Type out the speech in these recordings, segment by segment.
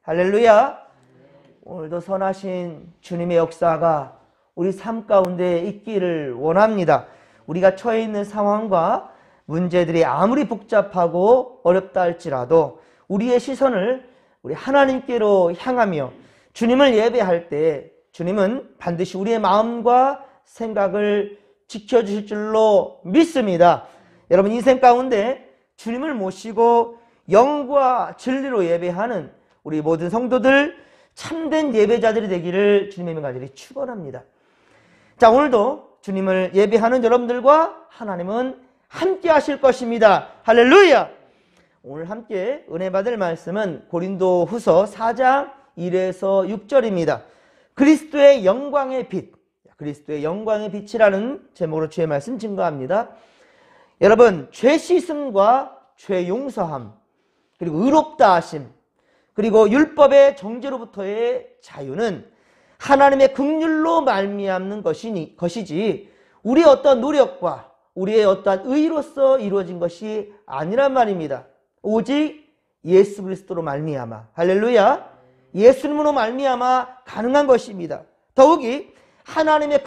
할렐루야. 오늘도 선하신 주님의 역사가 우리 삶 가운데 있기를 원합니다. 우리가 처해 있는 상황과 문제들이 아무리 복잡하고 어렵다 할지라도 우리의 시선을 우리 하나님께로 향하며 주님을 예배할 때 주님은 반드시 우리의 마음과 생각을 지켜주실 줄로 믿습니다. 여러분, 인생 가운데 주님을 모시고 영과 진리로 예배하는 우리 모든 성도들, 참된 예배자들이 되기를 주님의 이름 간절히 축원합니다. 자, 오늘도 주님을 예배하는 여러분들과 하나님은 함께 하실 것입니다. 할렐루야. 오늘 함께 은혜 받을 말씀은 고린도후서 4장 1에서 6절입니다. 그리스도의 영광의 빛, 그리스도의 영광의 빛이라는 제목으로 주의 말씀 증거합니다. 여러분, 죄 씻음과 죄 용서함, 그리고 의롭다 하심, 그리고 율법의 정죄로부터의 자유는 하나님의 긍휼로 말미암는 것이지 우리의 어떤 노력과 우리의 어떠한 의로서 이루어진 것이 아니란 말입니다. 오직 예수 그리스도로 말미암아, 할렐루야, 예수님으로 말미암아 가능한 것입니다. 더욱이 하나님의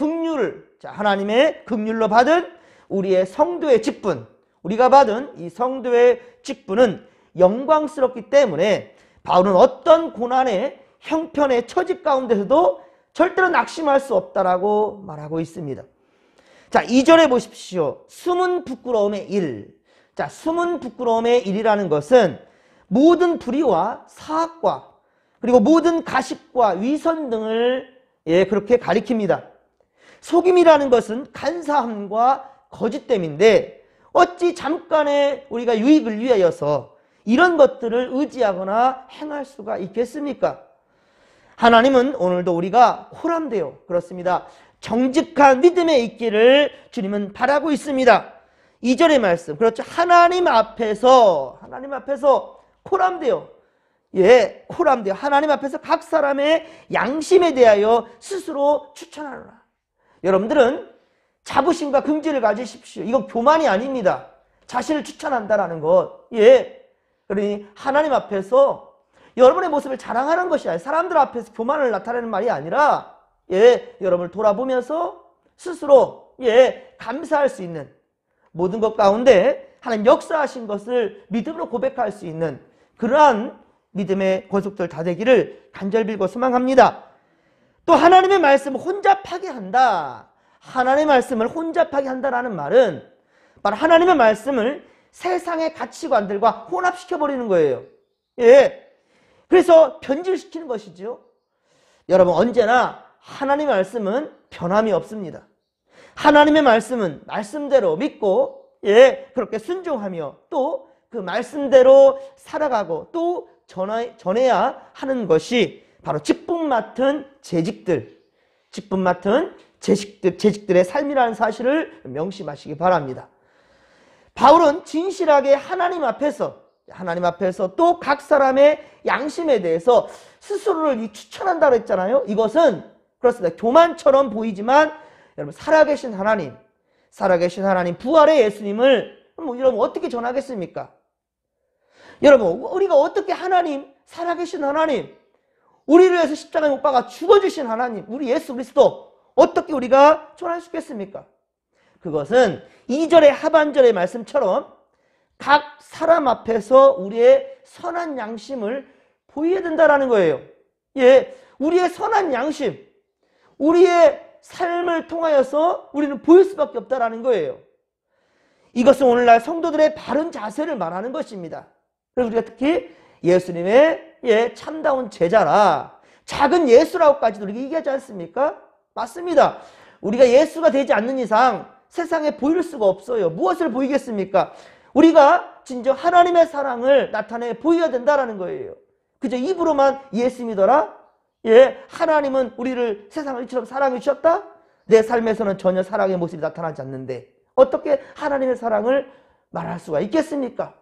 긍휼로 받은 우리의 성도의 직분, 우리가 받은 이 성도의 직분은 영광스럽기 때문에 바울은 어떤 고난의 형편의 처지 가운데서도 절대로 낙심할 수 없다라고 말하고 있습니다. 자, 2절에 보십시오. 숨은 부끄러움의 일. 자, 숨은 부끄러움의 일이라는 것은 모든 불의와 사악과 그리고 모든 가식과 위선 등을 그렇게 가리킵니다. 속임이라는 것은 간사함과 거짓됨인데 어찌 잠깐의 우리가 유익을 위하여서 이런 것들을 의지하거나 행할 수가 있겠습니까? 하나님은 오늘도 우리가 호람되어, 그렇습니다, 정직한 믿음에 있기를 주님은 바라고 있습니다. 2절의 말씀, 그렇죠, 하나님 앞에서 호람되어, 호람되어 하나님 앞에서 각 사람의 양심에 대하여 스스로 추천하노라. 여러분들은 자부심과 긍지를 가지십시오. 이건 교만이 아닙니다. 자신을 추천한다라는 것. 그러니 하나님 앞에서 여러분의 모습을 자랑하는 것이 아니라, 사람들 앞에서 교만을 나타내는 말이 아니라 여러분을 돌아보면서 스스로 감사할 수 있는, 모든 것 가운데 하나님 역사하신 것을 믿음으로 고백할 수 있는 그러한 믿음의 권속들 다 되기를 간절히 빌고 소망합니다. 또 하나님의 말씀을 혼잡하게 한다. 하나님의 말씀을 혼잡하게 한다라는 말은 바로 하나님의 말씀을 세상의 가치관들과 혼합시켜버리는 거예요. 그래서 변질시키는 것이죠. 여러분, 언제나 하나님의 말씀은 변함이 없습니다. 하나님의 말씀은 말씀대로 믿고 그렇게 순종하며 또 그 말씀대로 살아가고 또 전해야 하는 것이 바로 직분 맡은 재직들의 삶이라는 사실을 명심하시기 바랍니다. 바울은 진실하게 하나님 앞에서 또 각 사람의 양심에 대해서 스스로를 추천한다고 했잖아요. 이것은 그렇습니다. 교만처럼 보이지만 여러분, 살아계신 하나님, 부활의 예수님을 여러분 어떻게 전하겠습니까? 여러분, 우리가 어떻게 살아계신 하나님, 우리를 위해서 십자가에 못 박아 죽어주신 하나님, 우리 예수 그리스도 어떻게 우리가 전할 수 있겠습니까? 그것은 2절의 하반절의 말씀처럼 각 사람 앞에서 우리의 선한 양심을 보여야 된다는 거예요. 우리의 선한 양심, 우리의 삶을 통하여서 우리는 보일 수밖에 없다는 거예요. 이것은 오늘날 성도들의 바른 자세를 말하는 것입니다. 그래서 우리가 특히 예수님의 참다운 제자라, 작은 예수라고까지도 우리가 얘기하지 않습니까? 맞습니다. 우리가 예수가 되지 않는 이상 세상에 보일 수가 없어요. 무엇을 보이겠습니까? 우리가 진정 하나님의 사랑을 나타내 보여야 된다는 거예요. 그저 입으로만 예수 믿어라? 하나님은 우리를 세상을 이처럼 사랑해 주셨다? 내 삶에서는 전혀 사랑의 모습이 나타나지 않는데 어떻게 하나님의 사랑을 말할 수가 있겠습니까?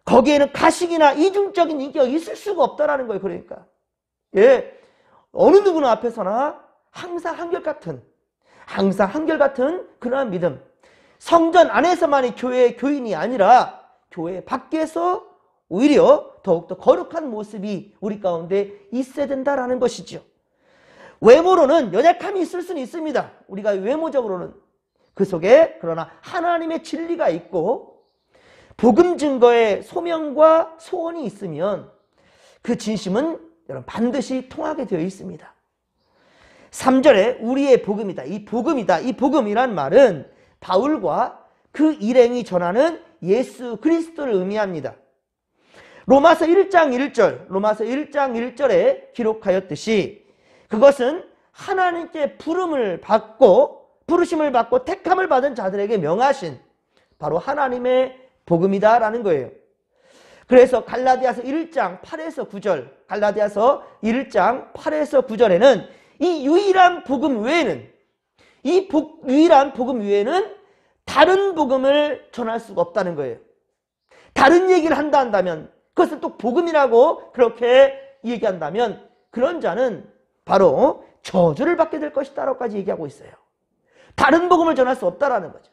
거기에는 가식이나 이중적인 인기가 있을 수가 없다는 거예요. 그러니까 어느 누구나 앞에서나 항상 한결같은 그러한 믿음, 성전 안에서만이 교회의 교인이 아니라 교회 밖에서 오히려 더욱더 거룩한 모습이 우리 가운데 있어야 된다라는 것이죠. 외모로는 연약함이 있을 수는 있습니다. 우리가 외모적으로는 그 속에 그러나 하나님의 진리가 있고 복음 증거의 소명과 소원이 있으면 그 진심은 여러분 반드시 통하게 되어 있습니다. 3절에 우리의 복음이다. 이 복음이다. 이 복음이란 말은 바울과 그 일행이 전하는 예수 그리스도를 의미합니다. 로마서 1장 1절에 기록하였듯이 그것은 하나님께 부르심을 받고 택함을 받은 자들에게 명하신 바로 하나님의 복음이다라는 거예요. 그래서 갈라디아서 1장 8에서 9절에는 이 유일한 복음 외에는 다른 복음을 전할 수가 없다는 거예요. 다른 얘기를 한다면 그것을 또 복음이라고 그렇게 얘기한다면 그런 자는 바로 저주를 받게 될 것이다 라고까지 얘기하고 있어요. 다른 복음을 전할 수 없다라는 거죠.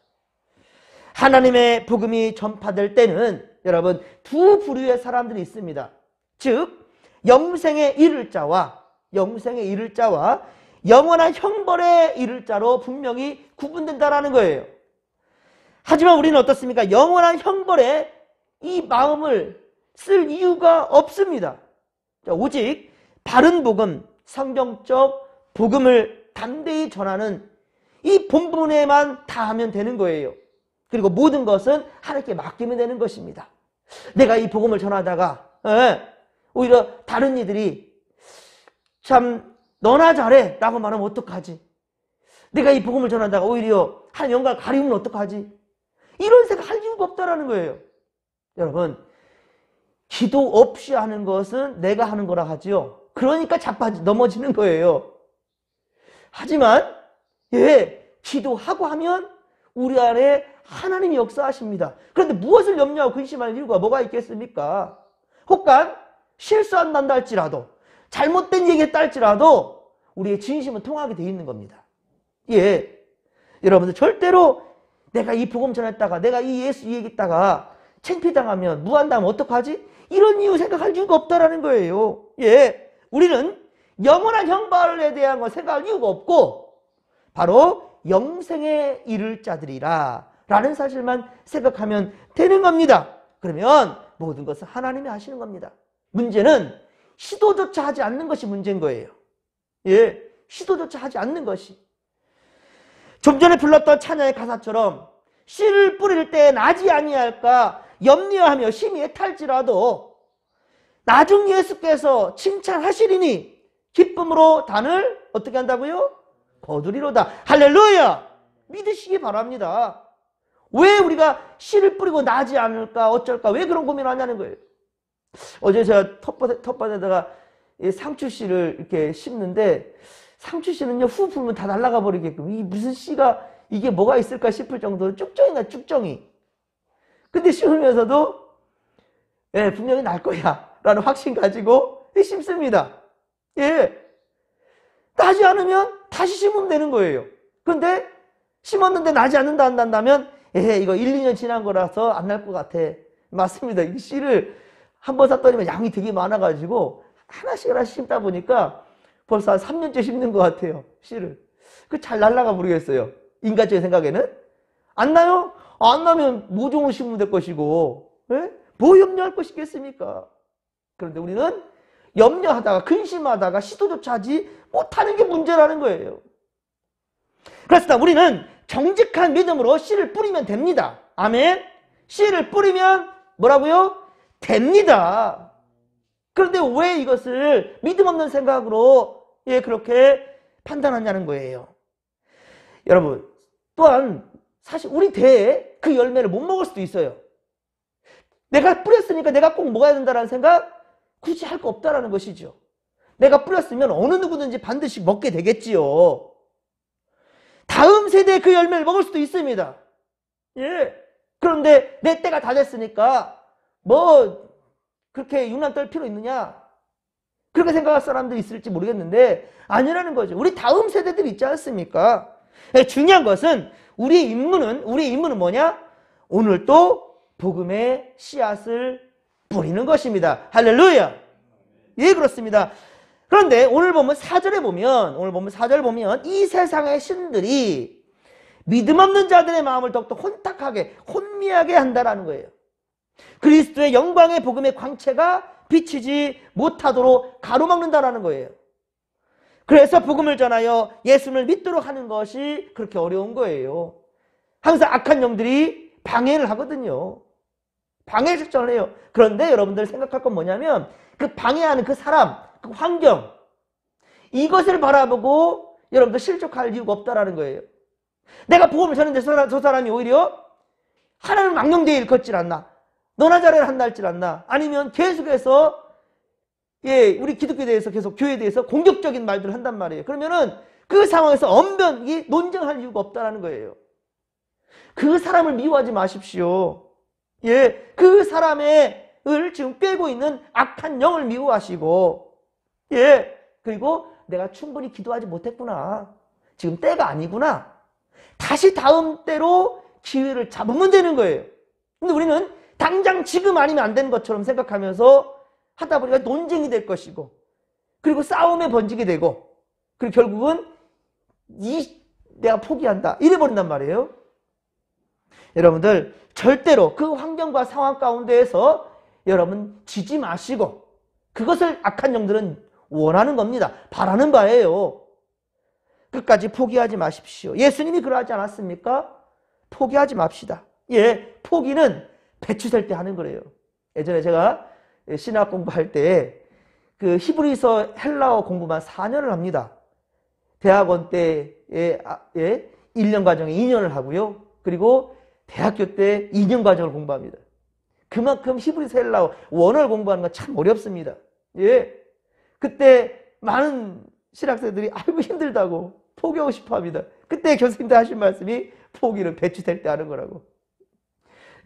하나님의 복음이 전파될 때는 여러분 두 부류의 사람들이 있습니다. 즉 영생에 이를 자와 영원한 형벌에 이를 자로 분명히 구분된다라는 거예요. 하지만 우리는 어떻습니까? 영원한 형벌에 이 마음을 쓸 이유가 없습니다. 오직 바른 복음, 성경적 복음을 담대히 전하는 이 본분에만 다하면 되는 거예요. 그리고 모든 것은 하나님께 맡기면 되는 것입니다. 내가 이 복음을 전하다가 오히려 다른 이들이 참 너나 잘해 라고 말하면 어떡하지? 내가 이 복음을 전하다가 오히려 한 영광을 가리우면 어떡하지? 이런 생각 할 이유가 없다라는 거예요. 여러분 기도 없이 하는 것은 내가 하는 거라 하지요. 그러니까 넘어지는 거예요. 하지만 기도하고 하면 우리 안에 하나님이 역사하십니다. 그런데 무엇을 염려하고 근심할 이유가 뭐가 있겠습니까? 혹간 실수한다 할지라도 잘못된 얘기했다 할지라도 우리의 진심은 통하게 되어 있는 겁니다. 여러분들 절대로 내가 이 복음 전했다가 내가 이 예수 얘기했다가 창피당하면 무한당하면 어떡하지? 이런 이유 생각할 이유가 없다라는 거예요. 우리는 영원한 형벌에 대한 걸 생각할 이유가 없고 바로 영생에 이를 자들이라 라는 사실만 생각하면 되는 겁니다. 그러면 모든 것은 하나님이 하시는 겁니다. 문제는 시도조차 하지 않는 것이 문제인 거예요. 시도조차 하지 않는 것이. 좀 전에 불렀던 찬양의 가사처럼 씨를 뿌릴 때 나지 아니할까 염려하며 심히 애탈지라도 나중 예수께서 칭찬하시리니 기쁨으로 단을 어떻게 한다고요? 거두리로다. 할렐루야! 믿으시기 바랍니다. 왜 우리가 씨를 뿌리고 나지 않을까 어쩔까 왜 그런 고민을 하냐는 거예요. 어제 제가 텃밭에다가 상추씨를 이렇게 심는데 상추씨는요 후 불면 다 날아가 버리게끔 이 무슨 씨가 이게 뭐가 있을까 싶을 정도로 쭉정이가 쭉정이. 근데 심으면서도 분명히 날 거야 라는 확신 가지고 심습니다. 나지 않으면 다시 심으면 되는 거예요. 근데 심었는데 나지 않는다 한다면 이거 1, 2년 지난 거라서 안 날 것 같아. 맞습니다. 이 씨를 한 번 샀더니 양이 되게 많아가지고 하나씩 심다 보니까 벌써 한 3년째 심는 것 같아요. 씨를. 그 잘 날라가 모르겠어요. 인간적인 생각에는. 안 나요? 안 나면 모종을 심으면 될 것이고 뭐 염려할 것이 있겠습니까? 그런데 우리는 염려하다가 근심하다가 시도조차 하지 못하는 게 문제라는 거예요. 그렇습니다. 우리는 정직한 믿음으로 씨를 뿌리면 됩니다. 아멘. 씨를 뿌리면 뭐라고요? 됩니다. 그런데 왜 이것을 믿음 없는 생각으로 그렇게 판단하냐는 거예요. 여러분 또한 사실 우리 대에 그 열매를 못 먹을 수도 있어요. 내가 뿌렸으니까 내가 꼭 먹어야 된다는 생각 굳이 할 거 없다라는 것이죠. 내가 뿌렸으면 어느 누구든지 반드시 먹게 되겠지요. 다음 세대에 그 열매를 먹을 수도 있습니다. 그런데 내 때가 다 됐으니까 뭐 그렇게 유난 떨 필요 있느냐? 그렇게 생각할 사람도 있을지 모르겠는데 아니라는 거죠. 우리 다음 세대들이 있지 않습니까? 중요한 것은 우리의 임무는 뭐냐? 오늘 또 복음의 씨앗을 뿌리는 것입니다. 할렐루야. 예, 그렇습니다. 그런데 오늘 보면 4절에 보면 이 세상의 신들이 믿음 없는 자들의 마음을 더욱더 혼탁하게 혼미하게 한다라는 거예요. 그리스도의 영광의 복음의 광채가 비치지 못하도록 가로막는다라는 거예요. 그래서 복음을 전하여 예수를 믿도록 하는 것이 그렇게 어려운 거예요. 항상 악한 영들이 방해를 하거든요. 방해 작전을 해요. 그런데 여러분들 생각할 건 뭐냐면 그 방해하는 그 사람, 그 환경, 이것을 바라보고 여러분들 실족할 이유가 없다라는 거예요. 내가 복음을 전했는데 저 사람이 오히려 하나님 망령되이 일컫질 않나, 너나 잘해라 한다 할질 않나, 아니면 계속해서 우리 기독교에 대해서 계속 교회에 대해서 공격적인 말들을 한단 말이에요. 그러면은 그 상황에서 엄변히 논쟁할 이유가 없다라는 거예요. 그 사람을 미워하지 마십시오. 그 사람을 지금 꿰고 있는 악한 영을 미워하시고, 그리고 내가 충분히 기도하지 못했구나, 지금 때가 아니구나, 다시 다음 때로 기회를 잡으면 되는 거예요. 근데 우리는 당장 지금 아니면 안 되는 것처럼 생각하면서 하다 보니까 논쟁이 될 것이고, 그리고 싸움에 번지게 되고, 그리고 결국은 내가 포기한다 이래버린단 말이에요. 여러분들 절대로 그 환경과 상황 가운데에서 여러분 지지 마시고, 그것을 악한 영들은 원하는 겁니다. 바라는 바예요. 끝까지 포기하지 마십시오. 예수님이 그러하지 않았습니까? 포기하지 맙시다. 포기는 배추 셀 때 하는 거래요. 예전에 제가 신학 공부할 때 그 히브리서 헬라어 공부만 4년을 합니다. 대학원 때 1년 과정에 2년을 하고요. 그리고 대학교 때 2년 과정을 공부합니다. 그만큼 히브리서 헬라어 원어를 공부하는 건 참 어렵습니다. 그때 많은 신학생들이 아이고 힘들다고 포기하고 싶어 합니다. 그때 교수님들 하신 말씀이 포기를 배추 셀 때 하는 거라고.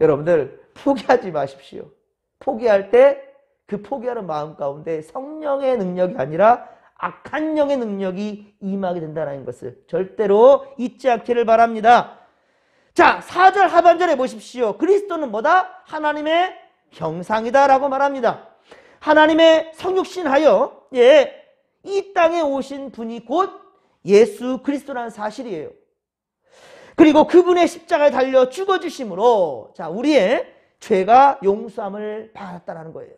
여러분들 포기하지 마십시오. 포기할 때 그 포기하는 마음 가운데 성령의 능력이 아니라 악한 영의 능력이 임하게 된다는 것을 절대로 잊지 않기를 바랍니다. 자, 4절 하반절에 보십시오. 그리스도는 뭐다? 하나님의 형상이다 라고 말합니다. 하나님의 성육신하여 이 땅에 오신 분이 곧 예수 그리스도라는 사실이에요. 그리고 그분의 십자가에 달려 죽어주심으로 우리의 죄가 용서함을 받았다는 거예요.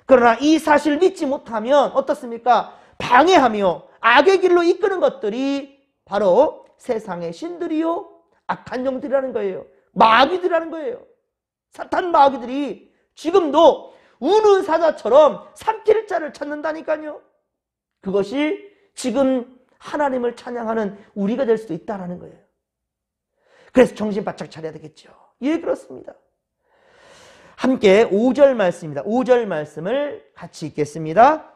그러나 이 사실을 믿지 못하면 어떻습니까? 방해하며 악의 길로 이끄는 것들이 바로 세상의 신들이요, 악한 영들이라는 거예요. 마귀들이라는 거예요. 사탄 마귀들이 지금도 우는 사자처럼 삼킬 자를 찾는다니까요. 그것이 지금 하나님을 찬양하는 우리가 될 수도 있다는 거예요. 그래서 정신 바짝 차려야 되겠죠. 그렇습니다. 함께 5절 말씀입니다. 5절 말씀을 같이 읽겠습니다.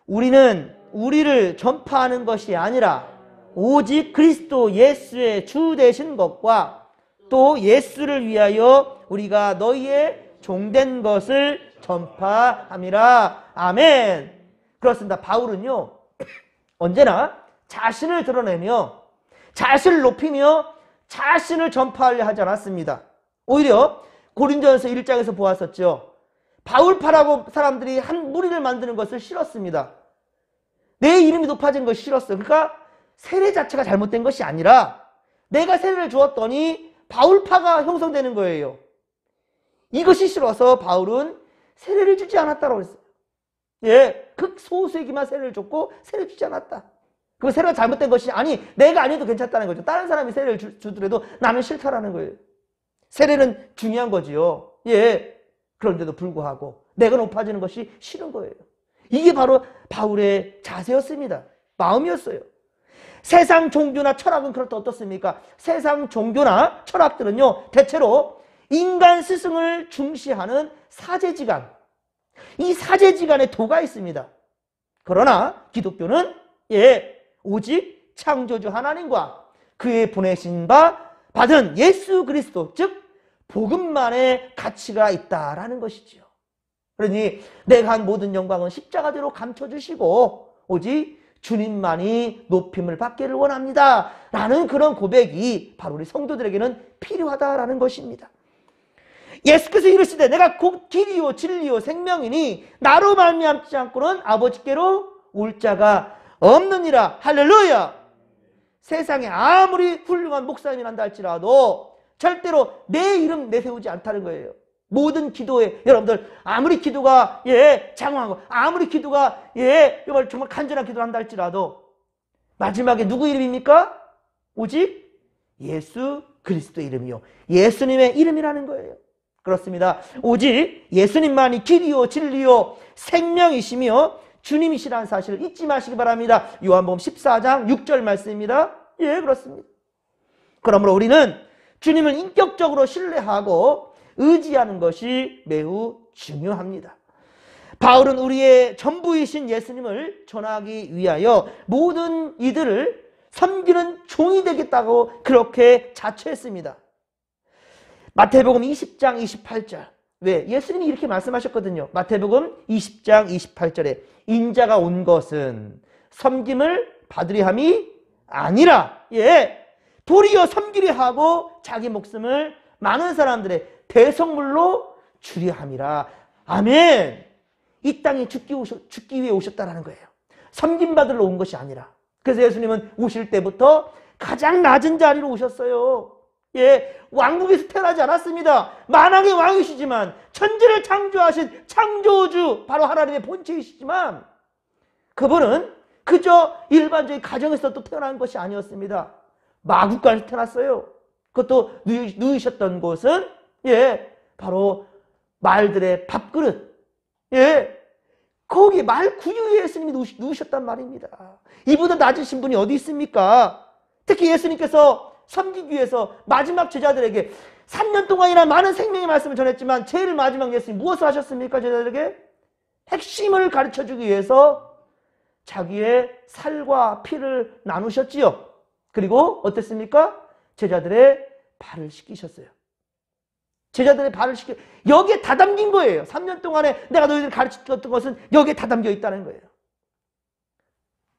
우리는 우리를 전파하는 것이 아니라 오직 그리스도 예수의 주 되신 것과 또 예수를 위하여 우리가 너희의 종된 것을 전파함이라. 아멘. 그렇습니다. 바울은요, 언제나 자신을 드러내며 자신을 높이며 자신을 전파하려 하지 않았습니다. 오히려 고린도전서 1장에서 보았었죠. 바울파라고 사람들이 한 무리를 만드는 것을 싫었습니다. 내 이름이 높아진 것이 싫었어요. 그러니까 세례 자체가 잘못된 것이 아니라 내가 세례를 주었더니 바울파가 형성되는 거예요. 이것이 싫어서 바울은 세례를 주지 않았다고 했어요. 극소수에게만 세례를 줬고 세례를 주지 않았다. 그 세례가 잘못된 것이 내가 아니어도 괜찮다는 거죠. 다른 사람이 세례를 주더라도 나는 싫다라는 거예요. 세례는 중요한 거지요. 그런데도 불구하고 내가 높아지는 것이 싫은 거예요. 이게 바로 바울의 자세였습니다. 마음이었어요. 세상 종교나 철학은 그렇다 어떻습니까? 세상 종교나 철학들은요, 대체로 인간 스승을 중시하는 사제지간, 이 사제지간에 도가 있습니다. 그러나 기독교는 오직 창조주 하나님과 그의 보내신 바 받은 예수 그리스도, 즉 복음만의 가치가 있다라는 것이지요. 그러니 내가 한 모든 영광은 십자가대로 감춰주시고 오직 주님만이 높임을 받기를 원합니다 라는 그런 고백이 바로 우리 성도들에게는 필요하다라는 것입니다. 예수께서 이르시되 내가 곧 길이요 진리요 생명이니 나로 말미암지 않고는 아버지께로 올 자가 없느니라. 할렐루야. 세상에 아무리 훌륭한 목사님이란다 할지라도 절대로 내 이름 내세우지 않다는 거예요. 모든 기도에 여러분들 아무리 기도가 장황하고 아무리 기도가 정말 간절한 기도를 한다 할지라도 마지막에 누구 이름입니까? 오직 예수 그리스도 이름이요 예수님의 이름이라는 거예요. 그렇습니다. 오직 예수님만이 길이요 진리요 생명이시며 주님이시라는 사실을 잊지 마시기 바랍니다. 요한복음 14장 6절 말씀입니다. 그렇습니다. 그러므로 우리는 주님을 인격적으로 신뢰하고 의지하는 것이 매우 중요합니다. 바울은 우리의 전부이신 예수님을 전하기 위하여 모든 이들을 섬기는 종이 되겠다고 그렇게 자처했습니다. 마태복음 20장 28절. 왜? 예수님이 이렇게 말씀하셨거든요. 마태복음 20장 28절에 인자가 온 것은 섬김을 받으려 함이 아니라 도리어 섬기려 하고 자기 목숨을 많은 사람들의 대성물로 주려 함이라. 아멘. 이 땅에 죽기 위해 오셨다는 거예요. 섬김받으러 온 것이 아니라. 그래서 예수님은 오실 때부터 가장 낮은 자리로 오셨어요. 왕국에서 태어나지 않았습니다. 만왕의 왕이시지만 천지를 창조하신 창조주 바로 하나님의 본체이시지만 그분은 그저 일반적인 가정에서 또 태어난 것이 아니었습니다. 마국간에서 태어났어요. 그것도 누이셨던 곳은 바로 말들의 밥그릇. 거기 말 구유에 예수님이 누우셨단 말입니다. 이보다 낮으신 분이 어디 있습니까? 특히 예수님께서 섬기기 위해서 마지막 제자들에게 3년 동안이나 많은 생명의 말씀을 전했지만 제일 마지막 예수님 무엇을 하셨습니까? 제자들에게 핵심을 가르쳐주기 위해서 자기의 살과 피를 나누셨지요. 그리고 어땠습니까? 제자들의 발을 씻기셨어요. 제자들의 발을 씻겨 여기에 다 담긴 거예요. 3년 동안에 내가 너희들 가르쳤던 것은 여기에 다 담겨 있다는 거예요.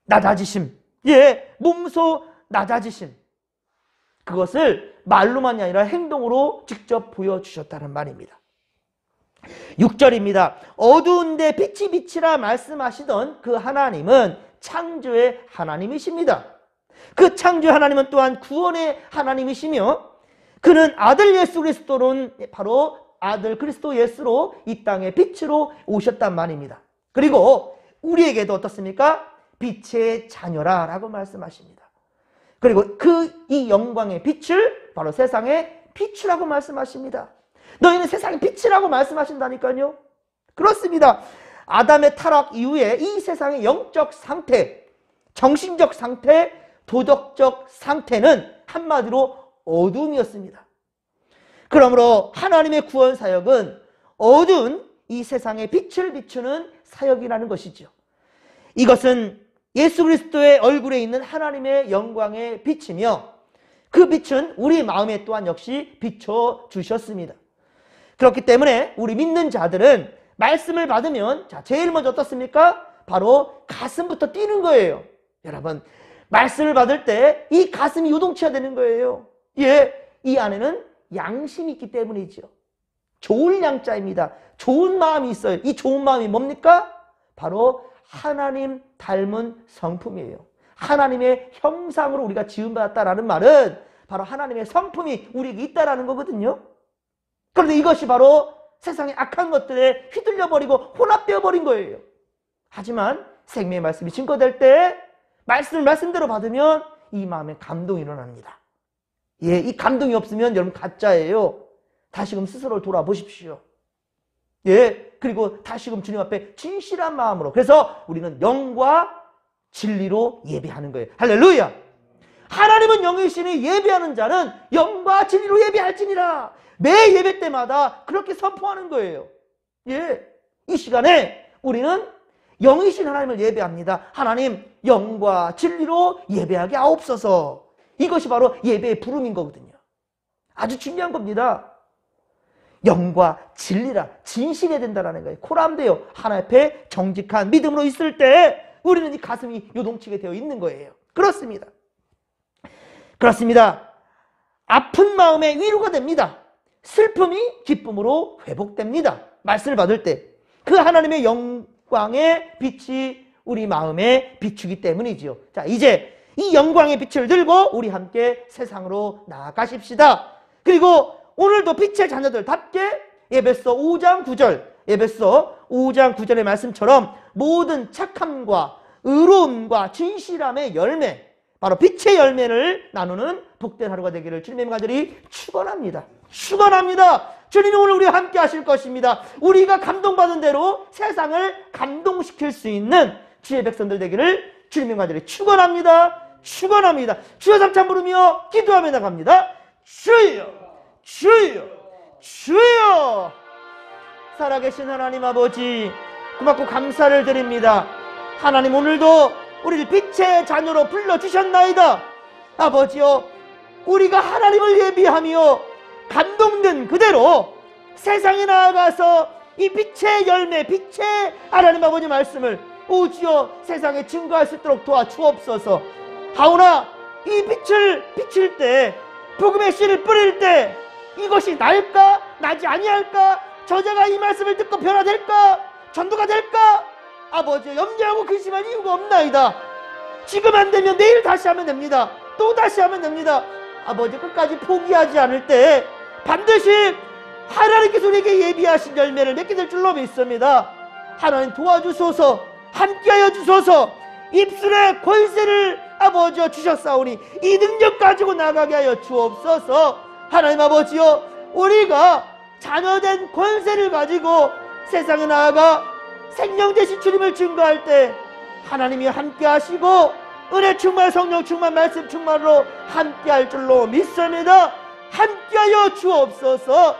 낮아지심. 몸소 낮아지심. 그것을 말로만이 아니라 행동으로 직접 보여주셨다는 말입니다. 6절입니다. 어두운데 빛이 빛이라 말씀하시던 그 하나님은 창조의 하나님이십니다. 그 창조의 하나님은 또한 구원의 하나님이시며 그는 아들 예수 그리스도는 바로 아들 그리스도 예수로 이 땅의 빛으로 오셨단 말입니다. 그리고 우리에게도 어떻습니까? 빛의 자녀라 라고 말씀하십니다. 그리고 이 영광의 빛을 바로 세상에 비추라고 말씀하십니다. 너희는 세상의 빛이라고 말씀하신다니까요. 그렇습니다. 아담의 타락 이후에 이 세상의 영적 상태, 정신적 상태, 도덕적 상태는 한마디로 어둠이었습니다. 그러므로 하나님의 구원 사역은 어두운 이 세상의 빛을 비추는 사역이라는 것이죠. 이것은 예수 그리스도의 얼굴에 있는 하나님의 영광의 빛이며 그 빛은 우리 마음에 또한 역시 비춰주셨습니다. 그렇기 때문에 우리 믿는 자들은 말씀을 받으면 제일 먼저 어떻습니까? 바로 가슴부터 뛰는 거예요. 여러분, 말씀을 받을 때 이 가슴이 요동쳐야 되는 거예요. 이 안에는 양심이 있기 때문이죠. 좋을 양자입니다. 좋은 마음이 있어요. 이 좋은 마음이 뭡니까? 바로 하나님 닮은 성품이에요. 하나님의 형상으로 우리가 지음받았다라는 말은 바로 하나님의 성품이 우리에게 있다라는 거거든요. 그런데 이것이 바로 세상의 악한 것들에 휘둘려버리고 혼합되어버린 거예요. 하지만 생명의 말씀이 증거될 때 말씀을 말씀대로 받으면 이 마음에 감동이 일어납니다. 이 감동이 없으면 여러분 가짜예요. 다시금 스스로를 돌아보십시오. 그리고 다시금 주님 앞에 진실한 마음으로. 그래서 우리는 영과 진리로 예배하는 거예요. 할렐루야! 하나님은 영이시니 예배하는 자는 영과 진리로 예배할지니라. 매 예배 때마다 그렇게 선포하는 거예요. 이 시간에 우리는 영이신 하나님을 예배합니다. 하나님, 영과 진리로 예배하게 하옵소서. 이것이 바로 예배의 부름인 거거든요. 아주 중요한 겁니다. 영과 진리라, 진실해야 된다는 거예요. 코람데요. 하나님 앞에 정직한 믿음으로 있을 때 우리는 이 가슴이 요동치게 되어 있는 거예요. 그렇습니다. 그렇습니다. 아픈 마음에 위로가 됩니다. 슬픔이 기쁨으로 회복됩니다. 말씀을 받을 때 그 하나님의 영광의 빛이 우리 마음에 비추기 때문이지요. 자, 이제 이 영광의 빛을 들고 우리 함께 세상으로 나아가십시다. 그리고 오늘도 빛의 자녀들답게 에베소 5장 9절, 에베소 5장 9절의 말씀처럼 모든 착함과 의로움과 진실함의 열매, 바로 빛의 열매를 나누는 복된 하루가 되기를 주님의 아들이 축원합니다. 축원합니다. 주님이 오늘 우리와 함께 하실 것입니다. 우리가 감동받은 대로 세상을 감동시킬 수 있는 주의 백성들 되기를 주님의 아들이 축원합니다. 축원합니다. 주여 삼창 부르며 기도하며 나갑니다. 주여, 주여, 주여. 살아계신 하나님 아버지, 고맙고 감사를 드립니다. 하나님, 오늘도 우리를 빛의 자녀로 불러주셨나이다. 아버지여, 우리가 하나님을 예비하며 감동된 그대로 세상에 나아가서 이 빛의 열매, 빛의 하나님 아버지 말씀을 오주여 세상에 증거할 수 있도록 도와주옵소서. 하오나 이 빛을 비칠 때, 복음의 씨를 뿌릴 때 이것이 날까 나지 아니할까, 저자가 이 말씀을 듣고 변화될까, 전도가 될까, 아버지 염려하고 근심할 이유가 없나이다. 지금 안 되면 내일 다시 하면 됩니다. 또 다시 하면 됩니다. 아버지 끝까지 포기하지 않을 때 반드시 하나님께서 우리에게 예비하신 열매를 맺게 될 줄로 믿습니다. 하나님 도와주소서. 함께하여 주소서. 입술에 권세를 아버지여 주셨사오니 이 능력 가지고 나가게 하여 주옵소서. 하나님 아버지여, 우리가 자녀된 권세를 가지고 세상에 나아가 생명 되신 주님을 증거할 때 하나님이 함께 하시고 은혜 충만, 성령 충만, 말씀 충만으로 함께 할 줄로 믿습니다. 함께하여 주옵소서.